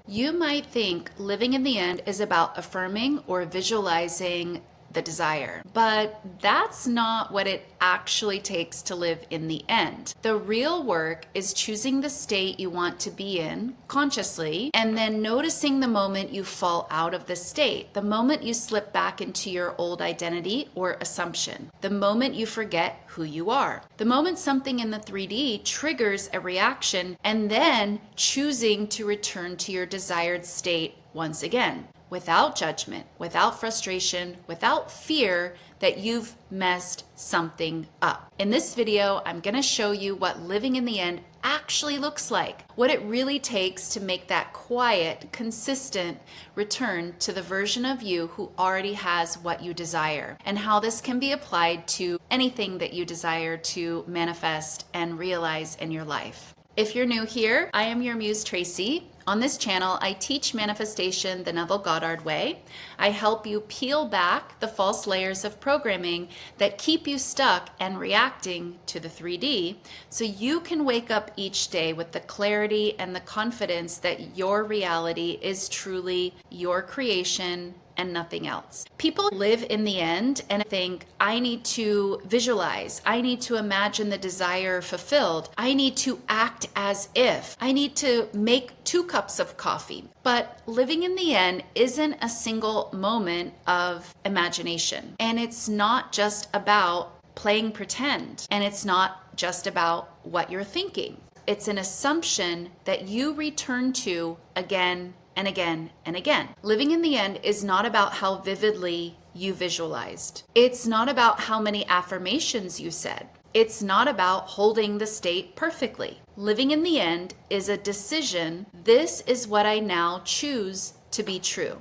You might think living in the end is about affirming or visualizing the desire, but that's not what it actually takes to live in the end. The real work is choosing the state you want to be in consciously and then noticing the moment you fall out of the state, the moment you slip back into your old identity or assumption, the moment you forget who you are, the moment something in the 3D triggers a reaction, and then choosing to return to your desired state once again, without judgment, without frustration, without fear that you've messed something up. In this video, I'm going to show you what living in the end actually looks like, what it really takes to make that quiet, consistent return to the version of you who already has what you desire, and how this can be applied to anything that you desire to manifest and realize in your life. If you're new here, I am your muse, Tracy. On this channel, I teach manifestation the Neville Goddard way. I help you peel back the false layers of programming that keep you stuck and reacting to the 3D so you can wake up each day with the clarity and the confidence that your reality is truly your creation and nothing else. People live in the end and think, I need to visualize, I need to imagine the desire fulfilled, I need to act as if, I need to make 2 cups of coffee. But living in the end isn't a single moment of imagination. And it's not just about playing pretend. And it's not just about what you're thinking. It's an assumption that you return to again and again and again. Living in the end is not about how vividly you visualized. It's not about how many affirmations you said. It's not about holding the state perfectly. Living in the end is a decision. This is what I now choose to be true.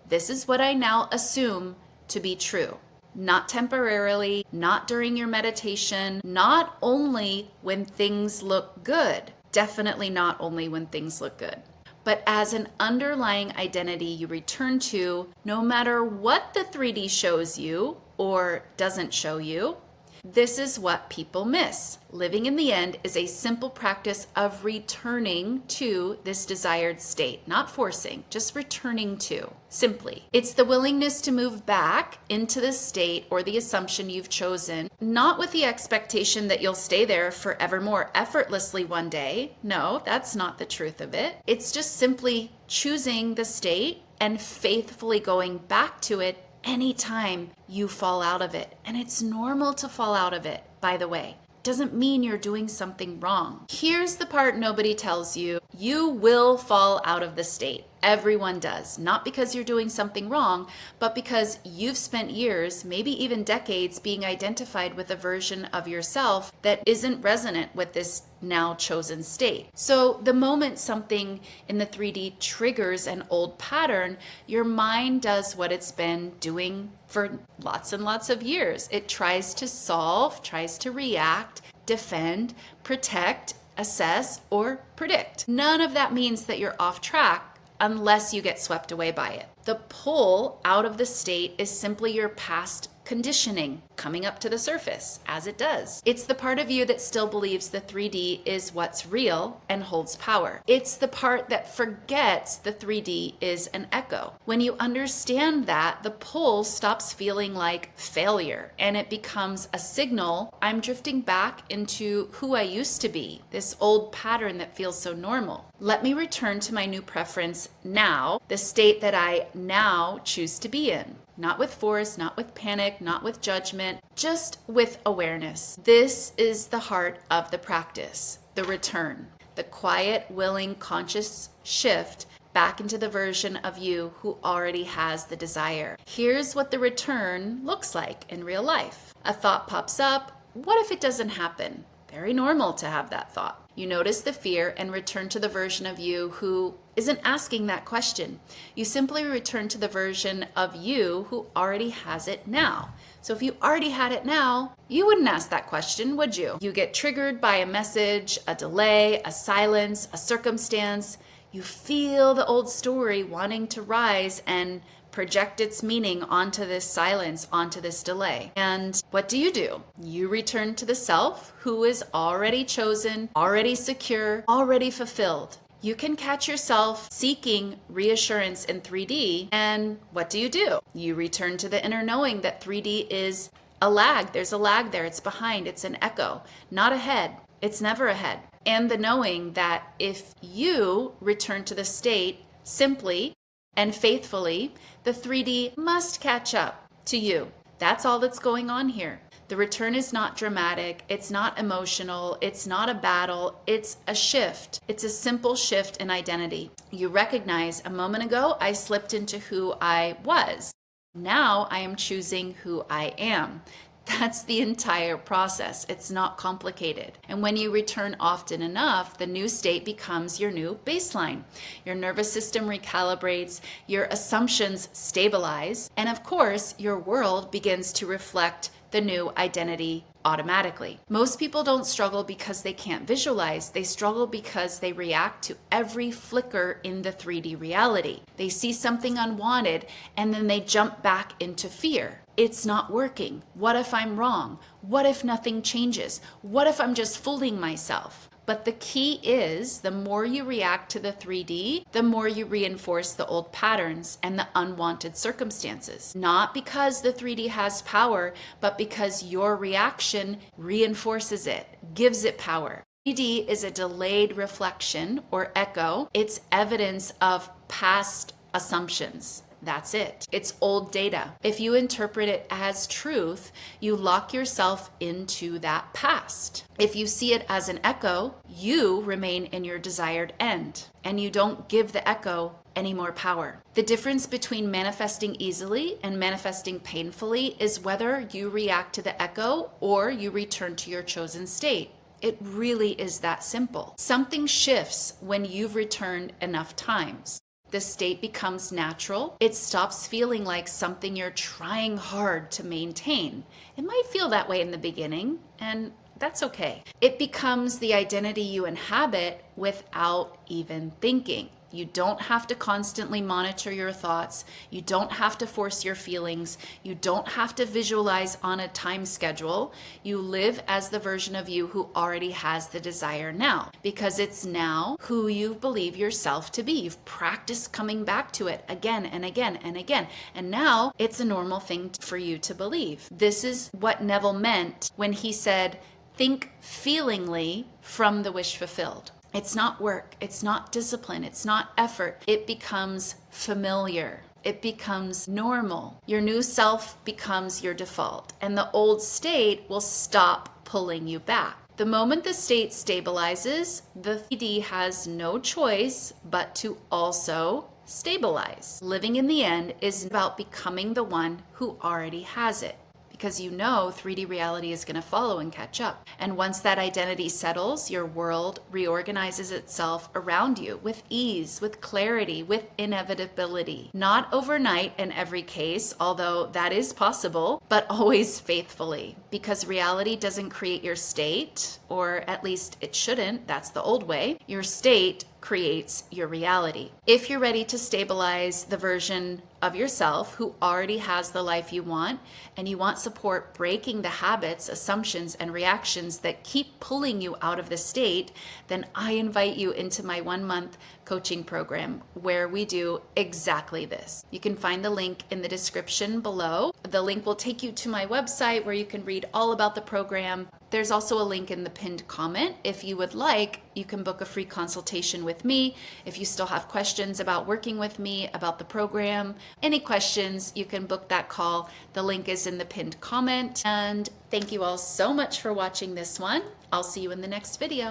This is what I now assume to be true. Not temporarily, not during your meditation, not only when things look good. Definitely not only when things look good. But as an underlying identity you return to, no matter what the 3D shows you or doesn't show you. This is what people miss. Living in the end is a simple practice of returning to this desired state, not forcing, just returning to, simply. It's the willingness to move back into the state or the assumption you've chosen, not with the expectation that you'll stay there forevermore effortlessly one day. No, that's not the truth of it. It's just simply choosing the state and faithfully going back to it anytime you fall out of it. And it's normal to fall out of it, by the way. Doesn't mean you're doing something wrong. Here's the part nobody tells you. You will fall out of the state. Everyone does. Not because you're doing something wrong, but because you've spent years, maybe even decades, being identified with a version of yourself that isn't resonant with this now chosen state. So the moment something in the 3D triggers an old pattern, your mind does what it's been doing for lots and lots of years. It tries to solve, tries to react, defend, protect, assess, or predict. None of that means that you're off track unless you get swept away by it. The pull out of the state is simply your past conditioning coming up to the surface, as it does. It's the part of you that still believes the 3D is what's real and holds power. It's the part that forgets the 3D is an echo. When you understand that, the pull stops feeling like failure and it becomes a signal. I'm drifting back into who I used to be, this old pattern that feels so normal. Let me return to my new preference now, the state that I now choose to be in. Not with force, not with panic, not with judgment, just with awareness. This is the heart of the practice, the return, the quiet, willing, conscious shift back into the version of you who already has the desire. Here's what the return looks like in real life. A thought pops up. What if it doesn't happen? Very normal to have that thought. You notice the fear and return to the version of you who isn't asking that question. You simply return to the version of you who already has it now. So if you already had it now, you wouldn't ask that question, would you? You get triggered by a message, a delay, a silence, a circumstance. You feel the old story wanting to rise and project its meaning onto this silence, onto this delay. And what do? You return to the self who is already chosen, already secure, already fulfilled. You can catch yourself seeking reassurance in 3D, and what do? You return to the inner knowing that 3D is a lag. There's a lag there. It's behind. It's an echo, not ahead. It's never ahead. And the knowing that if you return to the state simply and faithfully, the 3D must catch up to you. That's all that's going on here. The return is not dramatic. It's not emotional. It's not a battle. It's a shift. It's a simple shift in identity. You recognize a moment ago, I slipped into who I was. Now I am choosing who I am. That's the entire process. It's not complicated. And when you return often enough, the new state becomes your new baseline. Your nervous system recalibrates, your assumptions stabilize, and of course, your world begins to reflect the new identity automatically. Most people don't struggle because they can't visualize. They struggle because they react to every flicker in the 3D reality. They see something unwanted and then they jump back into fear. It's not working. What if I'm wrong? What if nothing changes? What if I'm just fooling myself? But the key is the more you react to the 3D, the more you reinforce the old patterns and the unwanted circumstances. Not because the 3D has power, but because your reaction reinforces it, gives it power. 3D is a delayed reflection or echo. It's evidence of past assumptions. That's it. It's old data. If you interpret it as truth, you lock yourself into that past. If you see it as an echo, you remain in your desired end, and you don't give the echo any more power. The difference between manifesting easily and manifesting painfully is whether you react to the echo or you return to your chosen state. It really is that simple. Something shifts when you've returned enough times. The state becomes natural. It stops feeling like something you're trying hard to maintain. It might feel that way in the beginning, and that's okay. It becomes the identity you inhabit without even thinking. You don't have to constantly monitor your thoughts. You don't have to force your feelings. You don't have to visualize on a time schedule. You live as the version of you who already has the desire now, because it's now who you believe yourself to be. You've practiced coming back to it again and again and again. And now it's a normal thing for you to believe. This is what Neville meant when he said, think feelingly from the wish fulfilled. It's not work. It's not discipline. It's not effort. It becomes familiar. It becomes normal. Your new self becomes your default, and the old state will stop pulling you back. The moment the state stabilizes, the 3D has no choice but to also stabilize. Living in the end is about becoming the one who already has it, because you know 3D reality is going to follow and catch up. And once that identity settles, your world reorganizes itself around you with ease, with clarity, with inevitability. Not overnight in every case, although that is possible, but always faithfully, because reality doesn't create your state, or at least it shouldn't. That's the old way. Your state creates your reality. If you're ready to stabilize the version of yourself who already has the life you want, and you want support breaking the habits, assumptions, and reactions that keep pulling you out of the state, then I invite you into my 1-month coaching program where we do exactly this. You can find the link in the description below. The link will take you to my website where you can read all about the program. There's also a link in the pinned comment. If you would like, you can book a free consultation with me. If you still have questions about working with me, about the program, any questions, you can book that call. The link is in the pinned comment. And thank you all so much for watching this one. I'll see you in the next video.